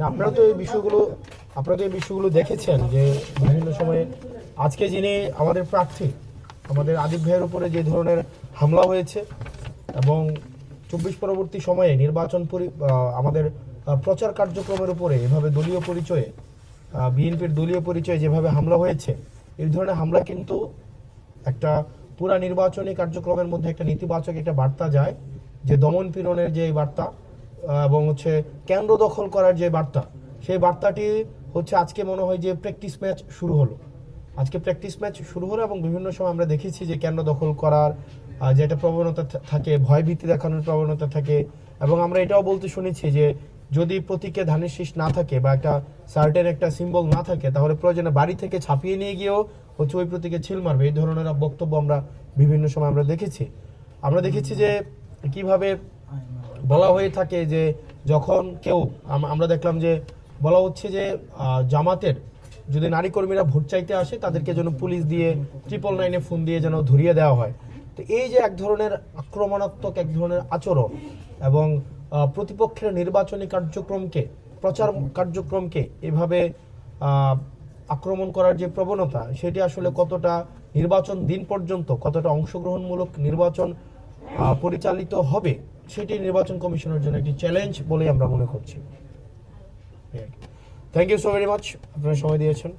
আপনারা তো এই বিষয়গুলো দেখেছেন যে বিভিন্ন সময়ে আজকে যিনি আমাদের প্রার্থী আমাদের আদিব ভাইয়ের উপরে যে ধরনের হামলা হয়েছে এবং 24 পরবর্তী সময়ে আমাদের প্রচার কার্যক্রমের উপরে এভাবে দলীয় পরিচয়ে বিএনপির দলীয় পরিচয়ে যেভাবে হামলা হয়েছে, এই ধরনের হামলা কিন্তু একটা পুরা নির্বাচনী কার্যক্রমের মধ্যে একটা নেতিবাচক একটা বার্তা যায়, যে দমন পীড়নের যে বার্তা এবং কেন্দ্র দখল করার যে বার্তা, সেই বার্তাটি আজকে মনে হয় যে প্র্যাকটিস ম্যাচ শুরু হলো এবং বিভিন্ন সময় আমরা দেখেছি যে কেন্দ্র দখল করার যে একটা প্রবণতা থাকে, ভয়ভীতি দেখানোর প্রবণতা থাকে, এবং আমরা এটাও বলতে শুনেছি যে যদি প্রতীকে ধানের শীষ না থাকে বা একটা সার্টেন একটা সিম্বল না থাকে, তাহলে প্রয়োজনে বাড়ি থেকে ছাপিয়ে নিয়ে গিয়েও ওই প্রতীকে ছিল মারবে। এই ধরনের বক্তব্য আমরা বিভিন্ন সময় আমরা দেখেছি যে কিভাবে বলা হয়ে থাকে যে যখন কেউ আমরা দেখলাম যে বলা হচ্ছে যে জামাতের যদি নারী কর্মীরা ভোট চাইতে আসে, তাদেরকে যেন পুলিশ দিয়ে 999-এ ফোন দিয়ে যেন ধরিয়ে দেওয়া হয়। তো এই যে এক ধরনের আক্রমণাত্মক এক ধরনের আচরণ এবং প্রতিপক্ষের নির্বাচনী কার্যক্রমকে, প্রচার কার্যক্রমকে এভাবে আক্রমণ করার যে প্রবণতা, সেটি আসলে কতটা নির্বাচন দিন পর্যন্ত কতটা অংশগ্রহণমূলক নির্বাচন পরিচালিত হবে, সেটি নির্বাচন কমিশনের জন্য একটি চ্যালেঞ্জ বলেই আমরা মনে করছি। Thank you so very much, আপনারা সময় দিয়েছেন।